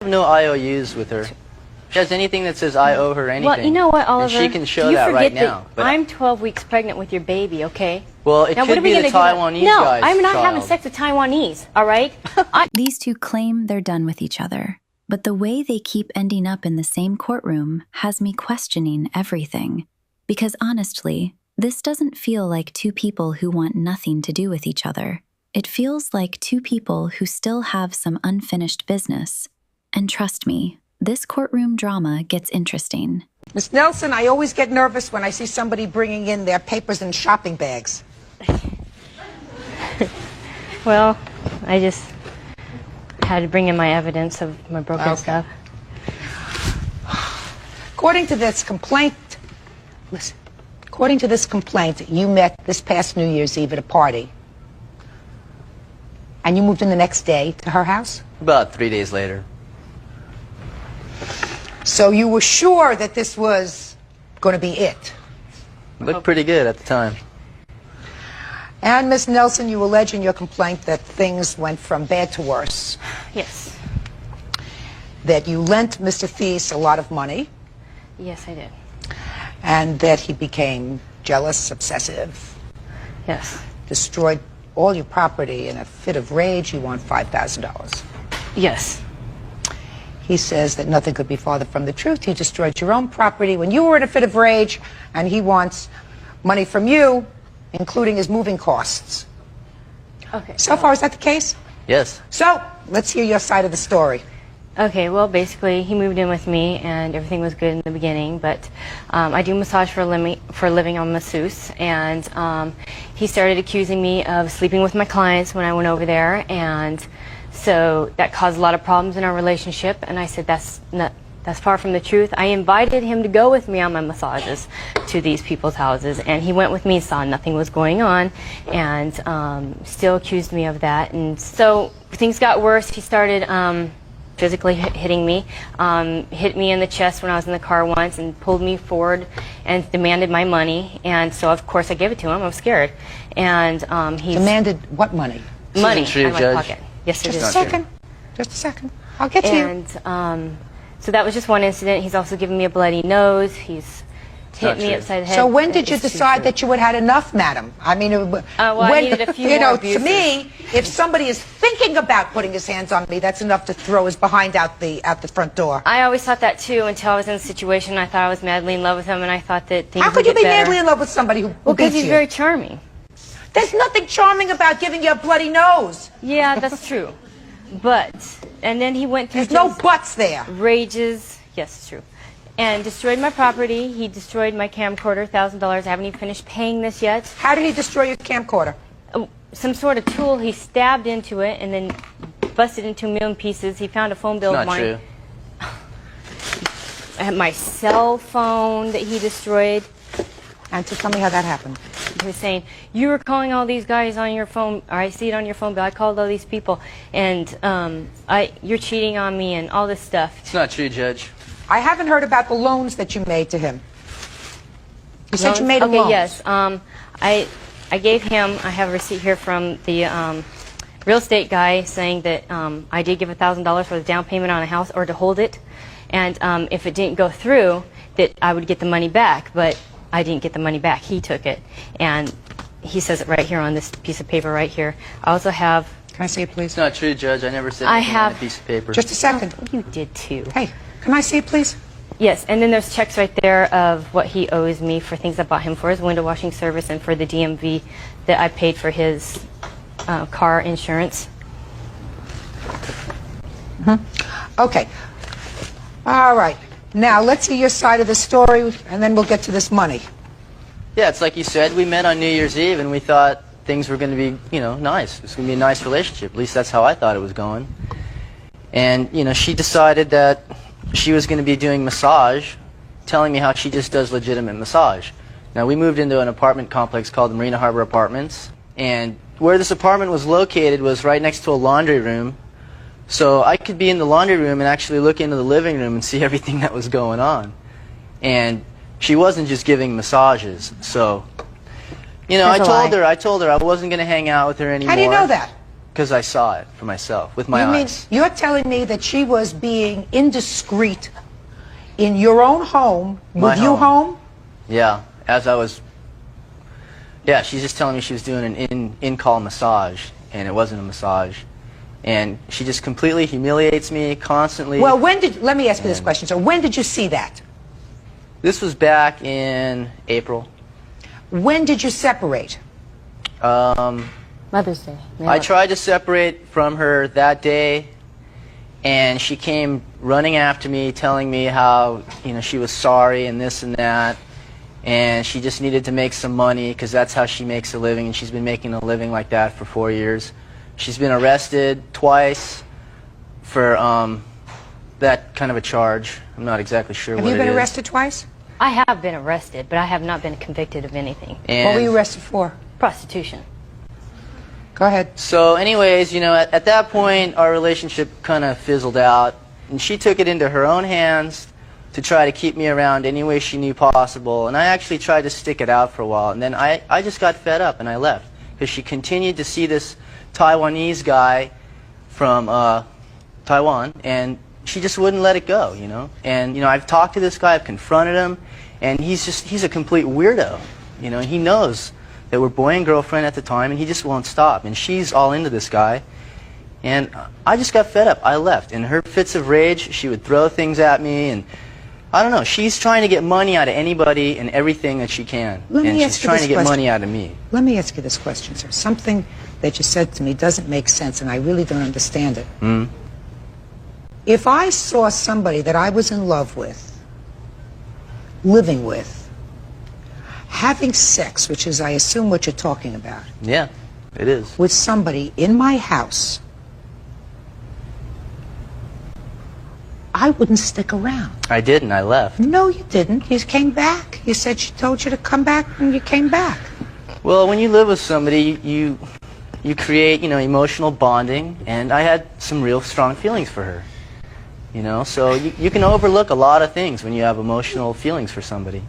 no IOUs with her. If she has anything that says I owe her anything, well, you know what, Oliver? she can show that right now. But I'm 12 weeks pregnant with your baby, okay? Well, it could be the Taiwanese No, guy's I'm not child. having sex with Taiwanese, all right? These two claim they're done with each other, but the way they keep ending up in the same courtroom has me questioning everything. Because honestly, this doesn't feel like two people who want nothing to do with each other. It feels like two people who still have some unfinished business. And trust me, this courtroom drama gets interesting. Miss Nelson, I always get nervous when I see somebody bringing in their papers in shopping bags. Well, I just had to bring in my evidence of my broken stuff. According to this complaint, listen, according to this complaint, you met this past New Year's Eve at a party. And you moved in the next day to her house? About 3 days later. So you were sure that this was going to be it? Looked pretty good at the time. And, Miss Nelson, you allege in your complaint that things went from bad to worse. Yes. That you lent Mr. Thies a lot of money. Yes, I did. And that he became jealous, obsessive. Yes. Destroyed all your property in a fit of rage. You want $5,000. Yes. He says that nothing could be farther from the truth. You destroyed your own property when you were in a fit of rage, and he wants money from you, including his moving costs. Okay. So far, is that the case? Yes. So, let's hear your side of the story. Okay, well, basically, he moved in with me, and everything was good in the beginning, but I do massage for a living. I'm a masseuse, and he started accusing me of sleeping with my clients when I went over there, and so that caused a lot of problems in our relationship, and I said, that's far from the truth. I invited him to go with me on my massages to these people's houses, and he went with me, saw nothing was going on, and still accused me of that, and so things got worse. He started physically hitting me, hit me in the chest when I was in the car once and pulled me forward and demanded my money, and so of course I gave it to him. I was scared, and he demanded what money? Money true, out of my Judge. pocket. Yes, it Just is. a second. Just a second. I'll get to you. And so that was just one incident. He's also given me a bloody nose. He's hit me upside the head. So when did you decide that you had had enough, madam? I mean, well, I needed a few you know, more to abuses. me, if somebody is thinking about putting his hands on me, that's enough to throw his behind out the front door. I always thought that too until I was in a situation. I thought I was madly in love with him, and I thought that things How could would you get be better. madly in love with somebody who Well, because beats he's you? very charming. There's nothing charming about giving you a bloody nose. Yeah, that's true. But, and then he went through There's no just buts there. rages. Yes, it's true. And destroyed my property. He destroyed my camcorder, $1,000. I haven't even finished paying this yet. How did he destroy your camcorder? Some sort of tool. He stabbed into it and then busted into a million pieces. He found a phone bill It's of not mine. true. I had my cell phone that he destroyed. And to tell me how that happened. He was saying, you were calling all these guys on your phone, or I see it on your phone bill. I called all these people, and you're cheating on me and all this stuff. It's not true, Judge. I haven't heard about the loans that you made to him. You said you made him okay, loans. yes. I gave him, I have a receipt here from the real estate guy saying that I did give $1,000 for the down payment on a house or to hold it. And if it didn't go through, that I would get the money back. But I didn't get the money back. He took it. And he says it right here on this piece of paper right here. I also have... Can I see it, please? It's not true, Judge. I never said I anything on have- a piece of paper. Just a second. Oh, you did too. Hey, can I see it, please? Yes, and then there's checks right there of what he owes me for things I bought him for his window washing service and for the DMV that I paid for his car insurance. Okay. All right. Now, let's hear your side of the story, and then we'll get to this money. Yeah, it's like you said. We met on New Year's Eve, and we thought things were going to be, you know, nice. It was going to be a nice relationship. At least that's how I thought it was going. And, you know, she decided that she was going to be doing massage, telling me how she just does legitimate massage. Now, we moved into an apartment complex called the Marina Harbor Apartments, and where this apartment was located was right next to a laundry room. So I could be in the laundry room and actually look into the living room and see everything that was going on. And she wasn't just giving massages. So, you know, I told her I wasn't going to hang out with her anymore. How do you know that? because I saw it for myself with my eyes. You're telling me that she was being indiscreet in your own home, with you home? Yeah, as I was. Yeah, she's just telling me she was doing an in-call massage, and it wasn't a massage. And she just completely humiliates me constantly. Well, let me ask you this question, sir. When did you see that? This was back in April. When did you separate? Mother's Day. I tried to separate from her that day, and she came running after me, telling me how, you know, she was sorry and this and that, and she just needed to make some money because that's how she makes a living, and she's been making a living like that for 4 years. She's been arrested twice for that kind of a charge. I'm not exactly sure what it is. Have you been arrested twice? I have been arrested, but I have not been convicted of anything. And what were you arrested for? Prostitution. Go ahead. So anyways, you know, at that point, our relationship kind of fizzled out, and she took it into her own hands to try to keep me around any way she knew possible, and I actually tried to stick it out for a while, and then I just got fed up and I left, because she continued to see this Taiwanese guy from Taiwan, and she just wouldn't let it go, you know. And, you know, I've talked to this guy, I've confronted him, and he's a complete weirdo, you know, and he knows that we're boy and girlfriend at the time, and he just won't stop. And she's all into this guy. And I just got fed up. I left. In her fits of rage, she would throw things at me, and I don't know. She's trying to get money out of anybody and everything that she can. And she's trying to get money out of me. Let me ask you this question, sir. Something that you said to me doesn't make sense, and I really don't understand it. Mm. If I saw somebody that I was in love with, living with, having sex, which is, I assume, what you're talking about. Yeah, it is. With somebody in my house, I wouldn't stick around. I didn't. I left. No, you didn't. You came back. You said she told you to come back, and you came back. Well, when you live with somebody, you create, you know, emotional bonding, and I had some real strong feelings for her. You know, so you can overlook a lot of things when you have emotional feelings for somebody.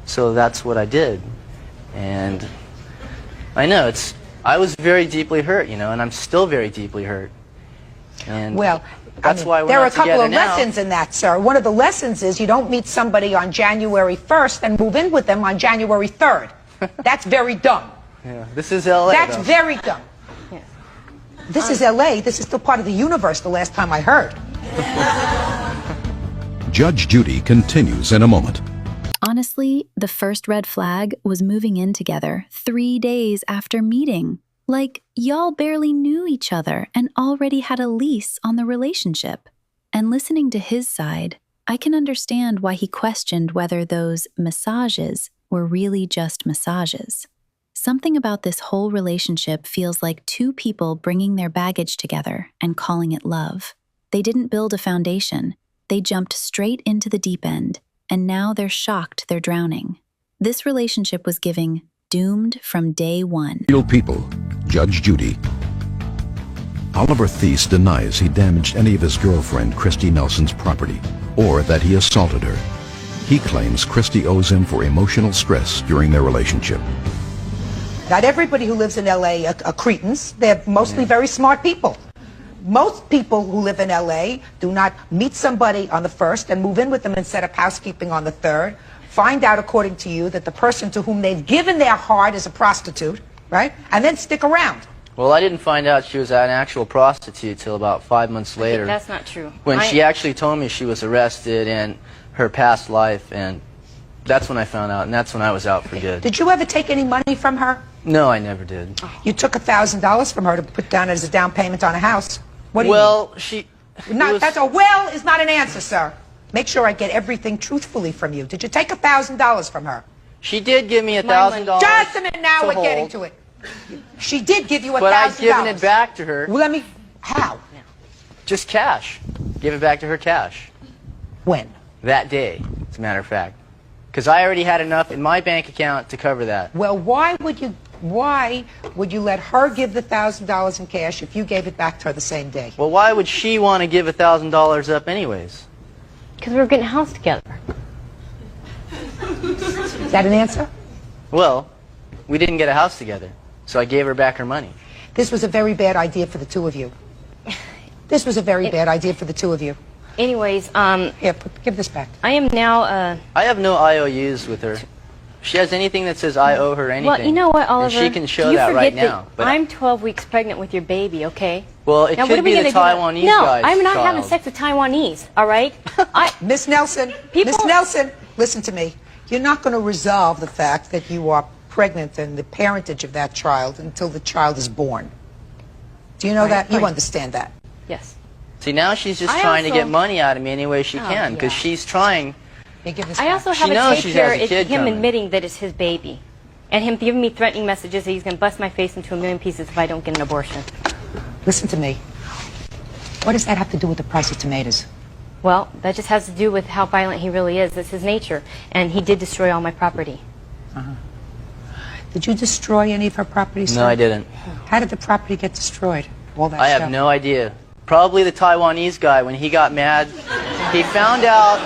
So that's what I did. And I know I was very deeply hurt, you know, and I'm still very deeply hurt. And well, that's why we're there are not a couple of together now. lessons in that, sir. One of the lessons is you don't meet somebody on January 1st and move in with them on January 3rd. That's very dumb. Yeah, this is L.A. That's though. very dumb. Yes. This is L.A. This is still part of the universe the last time I heard. Judge Judy continues in a moment. Honestly, the first red flag was moving in together 3 days after meeting. Like, y'all barely knew each other and already had a lease on the relationship. And listening to his side, I can understand why he questioned whether those massages were really just massages. Something about this whole relationship feels like two people bringing their baggage together and calling it love. They didn't build a foundation. They jumped straight into the deep end, and now they're shocked they're drowning. This relationship was giving doomed from day one. Real people, Judge Judy. Oliver Thies denies he damaged any of his girlfriend Christy Nelson's property, or that he assaulted her. He claims Christy owes him for emotional stress during their relationship. Not everybody who lives in L.A. are cretins. They're mostly very smart people. Most people who live in L.A. do not meet somebody on the 1st and move in with them and set up housekeeping on the 3rd. Find out, according to you, that the person to whom they've given their heart is a prostitute, right? And then stick around. Well, I didn't find out she was an actual prostitute till about 5 months later. That's not true. When she actually told me she was arrested and her past life, and that's when I found out, and that's when I was out for good. Did you ever take any money from her? No, I never did. You took $1,000 from her to put down as a down payment on a house. What do you Well, mean? That's a well is not an answer, sir. Make sure I get everything truthfully from you. Did you take $1,000 from her? She did give me $1,000. Just a minute now, we're getting to it. She did give you $1,000. But I've given it back to her. Well, how? Just cash. Give it back to her cash. When? That day, as a matter of fact. Because I already had enough in my bank account to cover that. Well, why would you let her give the $1,000 in cash if you gave it back to her the same day? Well, why would she want to give $1,000 up anyways? Because we were getting a house together. Is that an answer? Well, we didn't get a house together, so I gave her back her money. This was a very bad idea for the two of you. This was a very bad idea for the two of you. Anyways, Here, give this back. I am now, I have no IOUs with her. If she has anything that says I owe her anything, well, you know what, Oliver? then she can show you that right forget now. But I'm 12 weeks pregnant with your baby, okay? well, it Now, what could are we be the gonna do Taiwanese No, guy's I'm not child. having sex with Taiwanese, all right? Miss Nelson, People- Miss Nelson, listen to me. You're not going to resolve the fact that you are pregnant and the parentage of that child until the child is born. Do you know Right, that? You right. understand that. Yes. See, now she's just I trying to also- get money out of me any way she Oh, can, because yeah. she's trying. Here, give this I back. also She have a knows tape she here. has a It's kid him coming. admitting that it's his baby. And him giving me threatening messages that he's going to bust my face into a million pieces if I don't get an abortion. Listen to me. What does that have to do with the price of tomatoes? Well, that just has to do with how violent he really is. That's his nature. And he did destroy all my property. Did you destroy any of her property, sir? No, I didn't. How did the property get destroyed? All that I stuff. have no idea. Probably the Taiwanese guy, when he got mad, he found out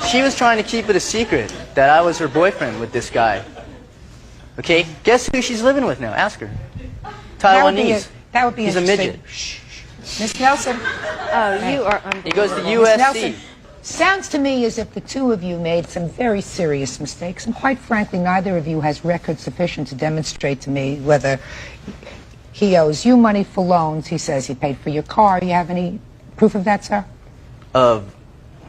she was trying to keep it a secret that I was her boyfriend with this guy. Okay, guess who she's living with now? Ask her. Taiwanese. That would be He's a interesting. midget. Shh. Miss Nelson, Oh, you are He goes to unbelievable. Miss USC. Nelson, sounds to me as if the two of you made some very serious mistakes, and quite frankly, neither of you has record sufficient to demonstrate to me whether he owes you money for loans. He says he paid for your car. You have any proof of that, sir? Of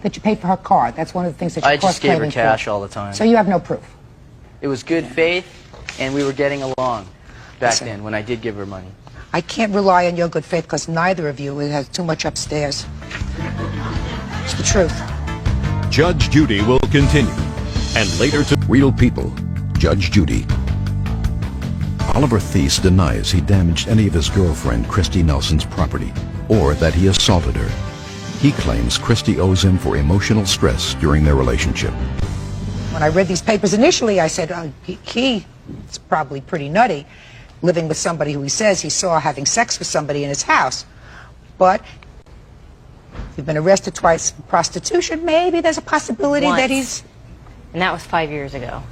That you paid for her car. That's one of the things that you're I just gave her cross-claiming cash for. all the time. So you have no proof. It was good faith, and we were getting along back Listen. then when I did give her money. I can't rely on your good faith because neither of you has too much upstairs. It's the truth. Judge Judy will continue. And later to Real people. Judge Judy. Oliver Thies denies he damaged any of his girlfriend Christy Nelson's property or that he assaulted her. He claims Christy owes him for emotional stress during their relationship. When I read these papers initially, I said, he's probably pretty nutty, living with somebody who he says he saw having sex with somebody in his house. But you've been arrested twice for prostitution. Maybe there's a possibility Once. that he's... And that was 5 years ago.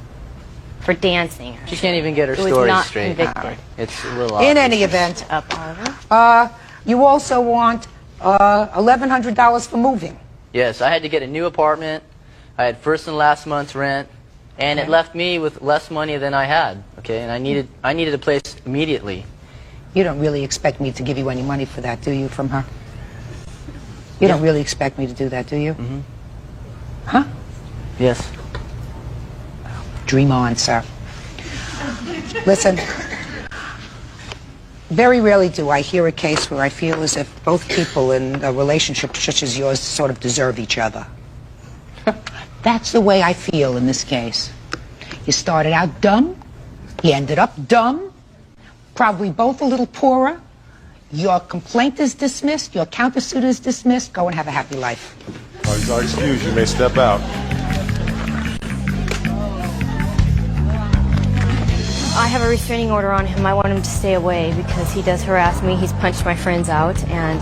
For dancing. She can't even get her It was story not straight. convicted. It's a little In obvious. any event, Up, Oliver. you also want $1,100 for moving. Yes, I had to get a new apartment. I had first and last month's rent, and it left me with less money than I had. Okay, and I needed a place immediately. You don't really expect me to give you any money for that, do you, from her? You don't really expect me to do that, do you? Mm-hmm. Huh? Yes. Dream on, sir. Listen, very rarely do I hear a case where I feel as if both people in a relationship such as yours sort of deserve each other. That's the way I feel in this case. You started out dumb, you ended up dumb, probably both a little poorer. Your complaint is dismissed, your countersuit is dismissed. Go and have a happy life. Excuse, you may step out. I have a restraining order on him. I want him to stay away because he does harass me. He's punched my friends out, and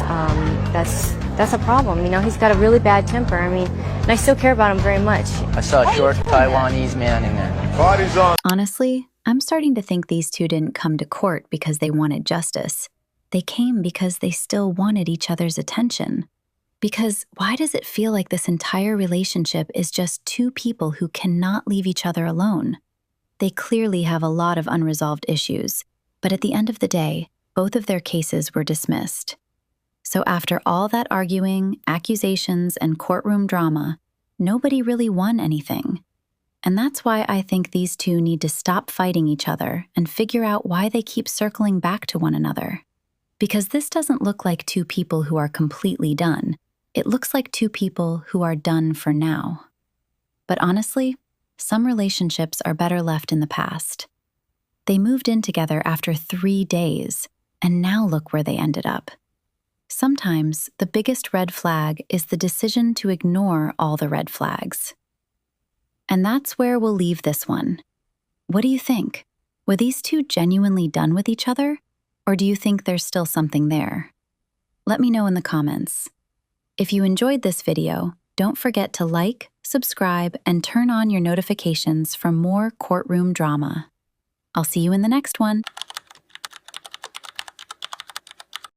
that's a problem. You know, he's got a really bad temper. I mean, and I still care about him very much. I saw a short Taiwanese man in there. Party's on. Honestly, I'm starting to think these two didn't come to court because they wanted justice. They came because they still wanted each other's attention. Because why does it feel like this entire relationship is just two people who cannot leave each other alone? They clearly have a lot of unresolved issues, but at the end of the day, both of their cases were dismissed. So after all that arguing, accusations, and courtroom drama, nobody really won anything. And that's why I think these two need to stop fighting each other and figure out why they keep circling back to one another. Because this doesn't look like two people who are completely done. It looks like two people who are done for now. But honestly, some relationships are better left in the past. They moved in together after 3 days, and now look where they ended up. Sometimes the biggest red flag is the decision to ignore all the red flags. And that's where we'll leave this one. What do you think? Were these two genuinely done with each other? Or do you think there's still something there? Let me know in the comments. If you enjoyed this video, don't forget to like, subscribe, and turn on your notifications for more courtroom drama. I'll see you in the next one.